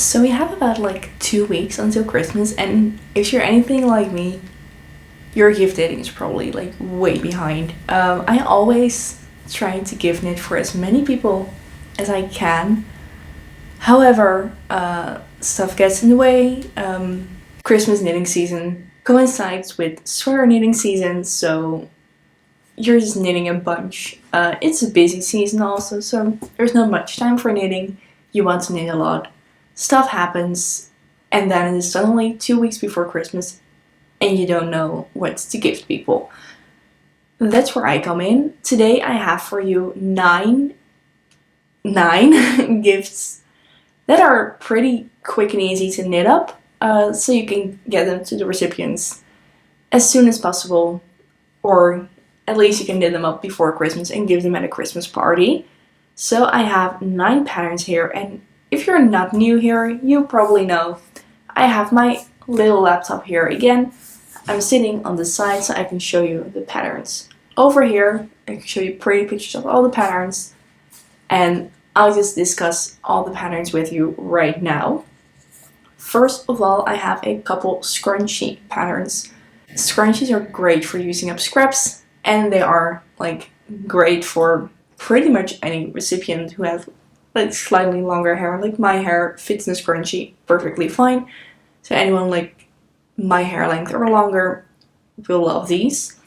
So we have about like 2 weeks until Christmas, and if you're anything like me, your gift dating is probably like way behind. I always try to gift knit for as many people as I can. However, stuff gets in the way. Christmas knitting season coincides with sweater knitting season, so you're just knitting a bunch. It's a busy season also, so there's not much time for knitting. You want to knit a lot. Stuff happens, and then it is suddenly 2 weeks before Christmas, and you don't know what to gift people. That's where I come in. Today I have for you nine gifts that are pretty quick and easy to knit up, so you can get them to the recipients as soon as possible, or at least you can knit them up before Christmas and give them at a Christmas party. So I have 9 patterns here, and if you're not new here, you probably know I have my little laptop here again. I'm sitting on the side so I can show you the patterns. Over here, I can show you pretty pictures of all the patterns, and I'll just discuss all the patterns with you right now. First of all, I have a couple scrunchie patterns. Scrunchies are great for using up scraps, and they are like great for pretty much any recipient who has like slightly longer hair. Like my hair fits in a scrunchie perfectly fine. So anyone like my hair length or longer will love these.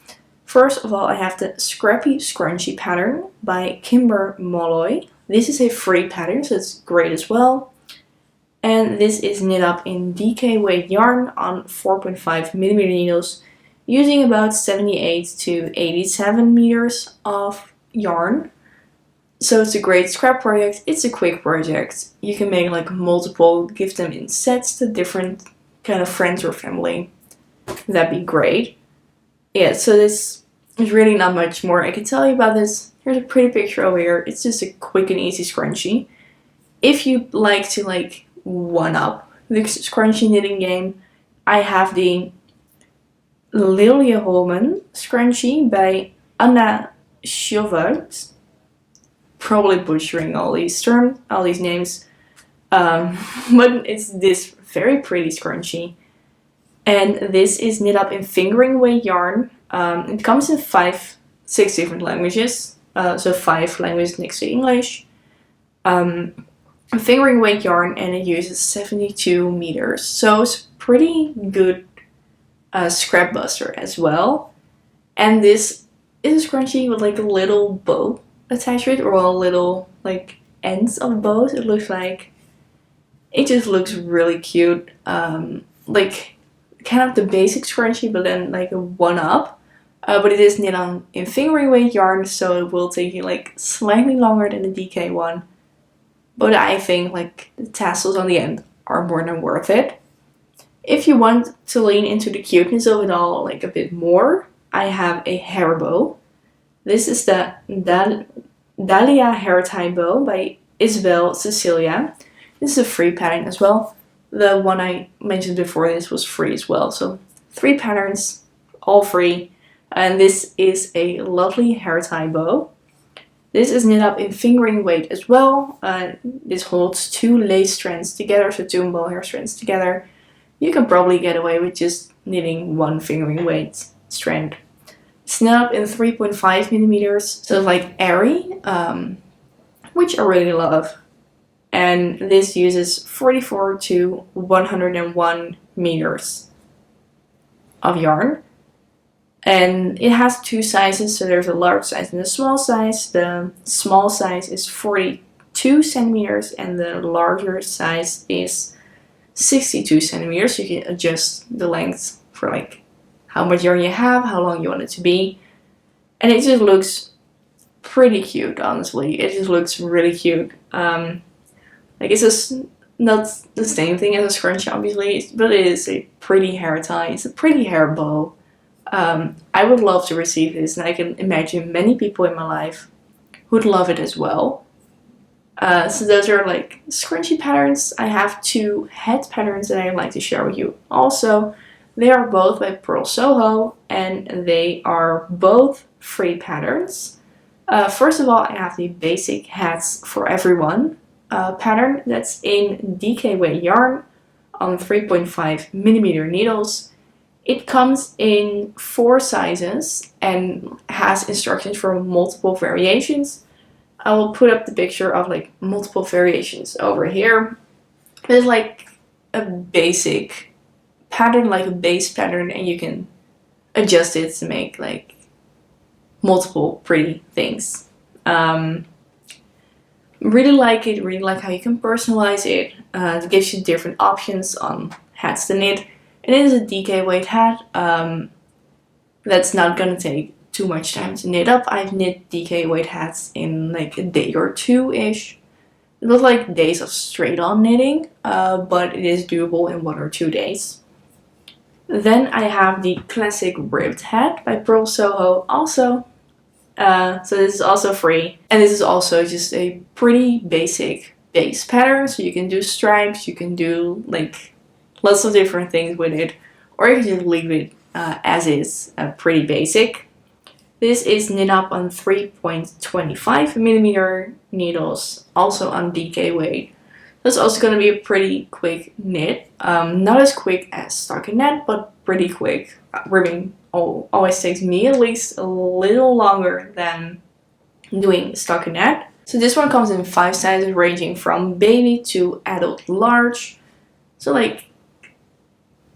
First of all, I have the Scrappy Scrunchie pattern by Kimber Molloy. This is a free pattern, so it's great as well. And this is knit up in DK weight yarn on 4.5mm needles using about 78 to 87 meters of yarn. So it's a great scrap project. It's a quick project. You can make like multiple, give them in sets to different kind of friends or family. That'd be great. Yeah, so this is really not much more I can tell you about this. Here's a pretty picture over here. It's just a quick and easy scrunchie. If you like to like one-up the scrunchie knitting game, I have the Lilia Scrunchie by Anna Schilvert. Probably butchering all these names, but it's this very pretty scrunchie, and this is knit up in fingering weight yarn. It comes in 6 different languages, so 5 languages next to English. Fingering weight yarn, and it uses 72 meters, so it's pretty good scrap buster as well. And this is a scrunchie with like a little bow attached to it, or a little like ends of bows. It just looks really cute. Like kind of the basic scrunchie, but then like a one-up. But it is knit on in fingering weight yarn, so it will take you like slightly longer than the DK one. But I think like the tassels on the end are more than worth it. If you want to lean into the cuteness of it all like a bit more, I have a hair bow. This is the Dalia Hair Tie Bow by Isabel Cecilia. This is a free pattern as well. The one I mentioned before this was free as well. So 3 patterns, all free. And this is a lovely hair tie bow. This is knit up in fingering weight as well. This holds 2 lace strands together, so 2 mohair strands together. You can probably get away with just knitting 1 fingering weight strand. It's knit up in 3.5mm, so it's like airy, which I really love. And this uses 44 to 101 meters of yarn. And it has 2 sizes, so there's a large size and a small size. The small size is 42 centimeters and the larger size is 62 centimeters. So you can adjust the length for like how much yarn you have, how long you want it to be. And it just looks pretty cute, honestly. It just looks really cute. Like it's just not the same thing as a scrunchie, obviously, but it is a pretty hair tie. It's a pretty hair bow. I would love to receive this, and I can imagine many people in my life who'd love it as well. So those are like scrunchie patterns. I have 2 head patterns that I'd like to share with you also. They are both by Pearl Soho, and they are both free patterns. First of all, I have the basic hats for everyone. pattern that's in DK weight yarn on 3.5mm needles. It comes in 4 sizes and has instructions for multiple variations. I will put up the picture of like multiple variations over here. There's like a basic pattern, like a base pattern, and you can adjust it to make like multiple pretty things. Really like it, really like how you can personalize it. It gives you different options on hats to knit. It is a DK weight hat. That's not gonna take too much time to knit up. I've knit DK weight hats in like a day or two-ish. It was like days of straight on knitting, but it is doable in 1 or 2 days. Then I have the classic ribbed hat by Pearl Soho also. So this is also free, and this is also just a pretty basic base pattern. So you can do stripes, you can do like lots of different things with it, or you can just leave it as is, pretty basic. This is knit up on 3.25mm needles, also on DK weight. That's also going to be a pretty quick knit. Not as quick as stockinette, but pretty quick. Ribbing always takes me at least a little longer than doing stockinette. So this one comes in 5 sizes ranging from baby to adult large. So like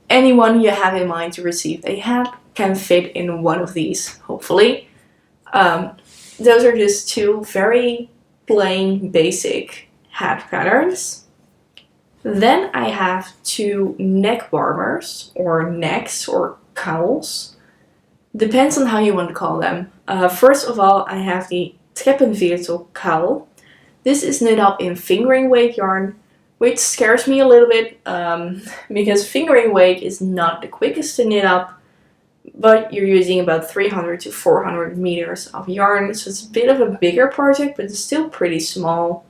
anyone you have in mind to receive a hat can fit in one of these, hopefully. Those are just 2 very plain basic hat patterns. Then I have 2 neck warmers, or necks, or cowls. Depends on how you want to call them. First of all, I have the Treppenviertel cowl. This is knit up in fingering weight yarn, which scares me a little bit, because fingering weight is not the quickest to knit up, but you're using about 300 to 400 meters of yarn, so it's a bit of a bigger project, but it's still pretty small.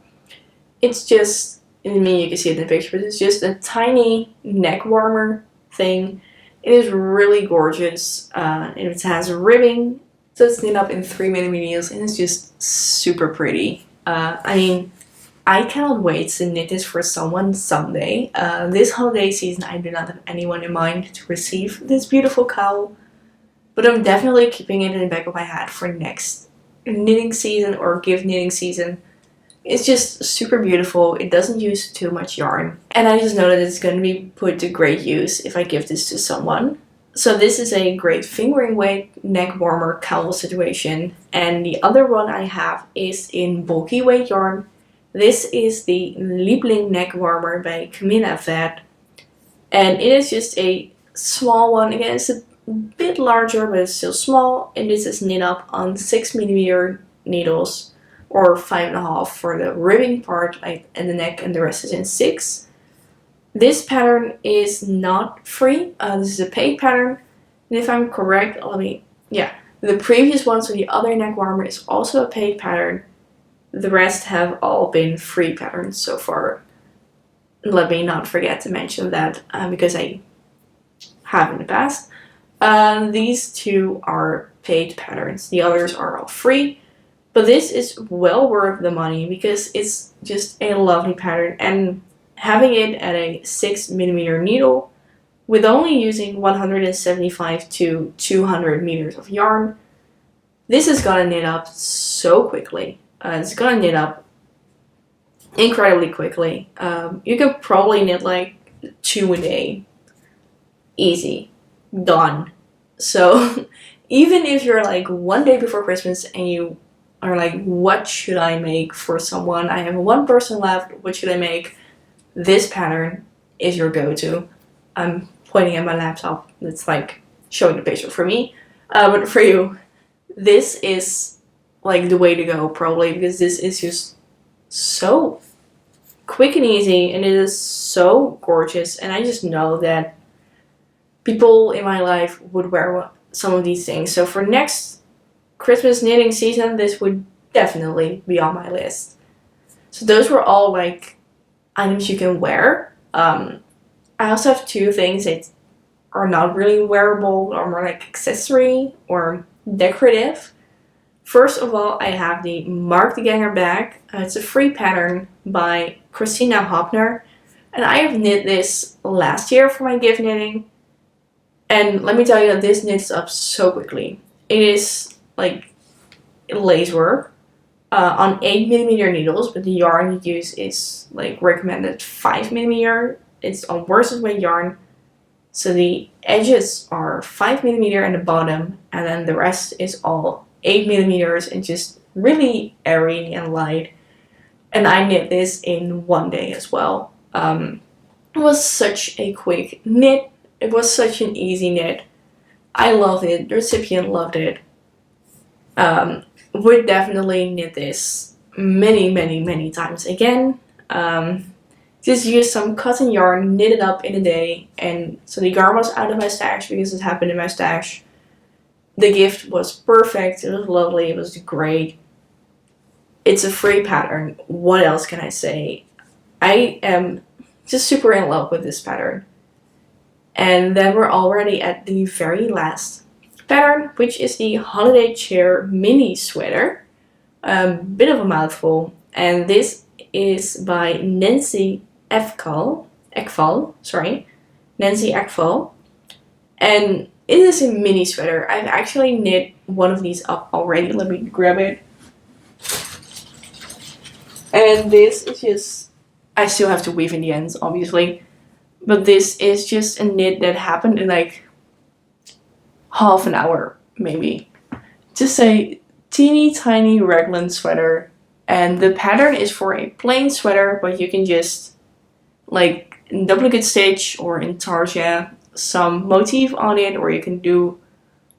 It's just, I mean, you can see it in the picture, but it's just a tiny neck warmer thing. It is really gorgeous, and it has ribbing, so it's knit up in 3mm needles, and it's just super pretty. I mean, I cannot wait to knit this for someone someday. This holiday season I do not have anyone in mind to receive this beautiful cowl, but I'm definitely keeping it in the back of my head for next knitting season or gift knitting season. It's just super beautiful. It doesn't use too much yarn, and I just know that it's going to be put to great use if I give this to someone. So this is a great fingering weight neck warmer cowl situation, and the other one I have is in bulky weight yarn. This is the Leeling neck warmer by Camilla Vet, and it is just a small one. Again, it's a bit larger, but it's still small, and this is knit up on 6mm needles, or 5.5 for the ribbing part and the neck, and the rest is in 6. This pattern is not free. This is a paid pattern, and if I'm correct, the previous one, so the other neck warmer, is also a paid pattern. The rest have all been free patterns so far. Let me not forget to mention that, because I have in the past. These 2 are paid patterns. The others are all free. But this is well worth the money because it's just a lovely pattern, and having it at a 6mm needle with only using 175 to 200 meters of yarn, this is gonna knit up so quickly. It's gonna knit up incredibly quickly. You could probably knit like 2 a day. Easy. Done. So even if you're like 1 day before Christmas and you are like, what should I make for someone? I have 1 person left. What should I make? This pattern is your go-to. I'm pointing at my laptop. It's like showing the picture for me. But for you, this is like the way to go probably, because this is just so quick and easy, and it is so gorgeous. And I just know that people in my life would wear some of these things. So for next Christmas knitting season, this would definitely be on my list. So those were all like items you can wear. I also have 2 things that are not really wearable, or more like accessory or decorative. First of all, I have the Mark the Ganger bag. It's a free pattern by Christina Hopner. And I have knit this last year for my gift knitting. And let me tell you that this knits up so quickly. It is like lace work on 8mm needles, but the yarn you use is like recommended 5mm. It's on worsted weight yarn. So the edges are 5mm and the bottom, and then the rest is all 8mm and just really airy and light. And I knit this in one day as well. It was such a quick knit. It was such an easy knit. I loved it. The recipient loved it. Would definitely knit this many times again. Just use some cotton yarn, knit it up in a day, and so the yarn was out of my stash because it happened in my stash. The gift was perfect. It was lovely. It was great. It's a free pattern. What else can I say? I am just super in love with this pattern. And then we're already at the very last pattern, which is the Holiday Cheer Mini Sweater. Bit of a mouthful. And this is by Nancy Ekval. Nancy Ekval. And it is a mini sweater. I've actually knit one of these up already. Let me grab it. And this is just, I still have to weave in the ends, obviously. But this is just a knit that happened in like half an hour, maybe. Just a teeny tiny raglan sweater. And the pattern is for a plain sweater, but you can just like duplicate stitch or intarsia some motif on it, or you can do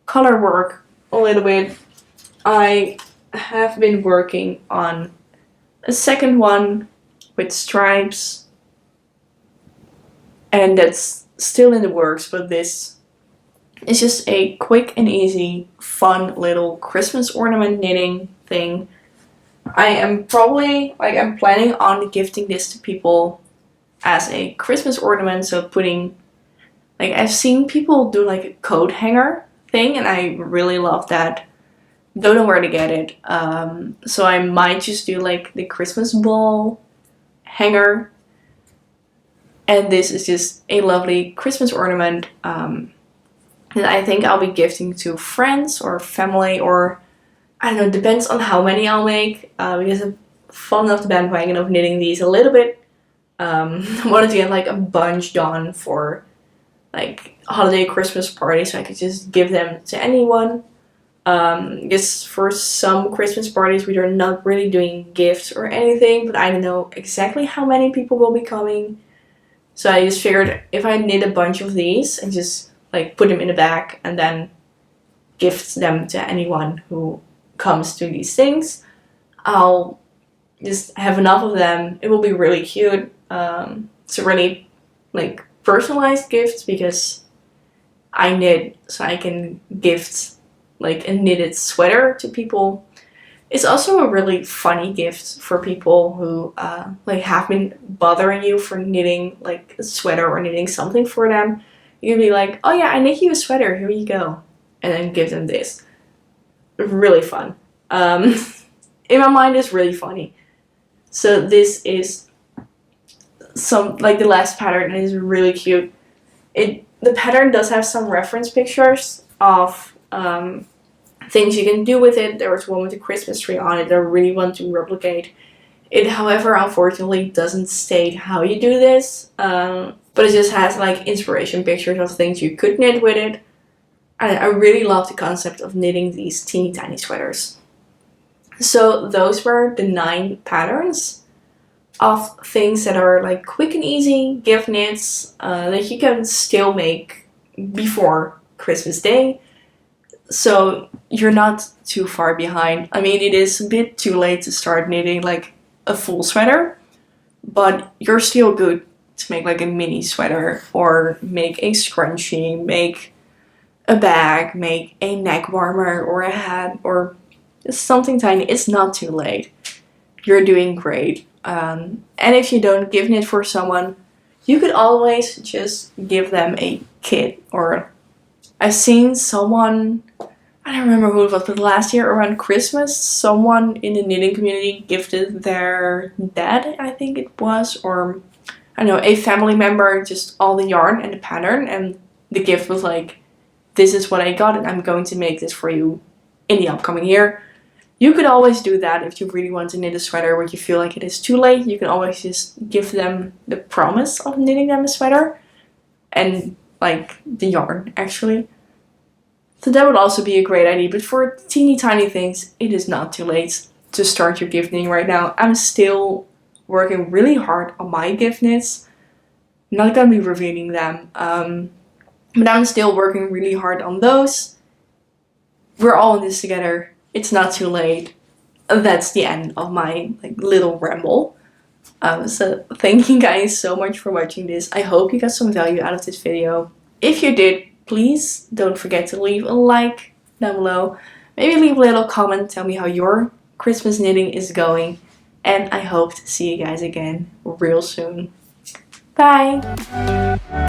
color work a little bit. I have been working on a second one with stripes, and that's still in the works, but this is just a quick and easy, fun little Christmas ornament knitting thing. I am probably, I'm planning on gifting this to people as a Christmas ornament, so putting, I've seen people do like a coat hanger thing, and I really love that. Don't know where to get it. So I might just do like the Christmas ball hanger. And this is just a lovely Christmas ornament that I think I'll be gifting to friends or family, or I don't know, depends on how many I'll make, because I'm fallen off the bandwagon of knitting these a little bit. I wanted to get like a bunch done for like holiday Christmas party, so I could just give them to anyone. Because for some Christmas parties we are not really doing gifts or anything, but I don't know exactly how many people will be coming. So I just figured if I knit a bunch of these and just like put them in a bag and then gift them to anyone who comes to these things, I'll just have enough of them. It will be really cute. It's a really like personalized gift because I knit, so I can gift like a knitted sweater to people. It's also a really funny gift for people who like have been bothering you for knitting like a sweater or knitting something for them. You can be like, oh yeah, I knit you a sweater, here you go. And then give them this. Really fun. In my mind, it's really funny. So this is some, like the last pattern, and it's really cute. The pattern does have some reference pictures of things you can do with it. There was one with a Christmas tree on it that I really want to replicate. It, however, unfortunately doesn't state how you do this, but it just has like inspiration pictures of things you could knit with it. I really love the concept of knitting these teeny tiny sweaters. So those were the 9 patterns of things that are like quick and easy gift knits that you can still make before Christmas Day. So you're not too far behind. I mean, it is a bit too late to start knitting like a full sweater, but you're still good to make like a mini sweater or make a scrunchie, make a bag, make a neck warmer or a hat or just something tiny. It's not too late. You're doing great. And if you don't gift knit for someone, you could always just give them a kit. Or I've seen someone, I I don't remember who it was, but last year around Christmas, someone in the knitting community gifted their dad, I think it was, or I don't know, a family member, just all the yarn and the pattern, and the gift was like, this is what I got and I'm going to make this for you in the upcoming year. You could always do that if you really want to knit a sweater but you feel like it is too late. You can always just give them the promise of knitting them a sweater and like the yarn actually. So that would also be a great idea, but for teeny tiny things, it is not too late to start your gift knitting right now. I'm still working really hard on my gift knits. I'm not gonna be revealing them, but I'm still working really hard on those. We're all in this together. It's not too late. That's the end of my little ramble. So thank you guys so much for watching this. I hope you got some value out of this video. If you did, please don't forget to leave a like down below. Maybe leave a little comment, tell me how your Christmas knitting is going. And I hope to see you guys again real soon. Bye!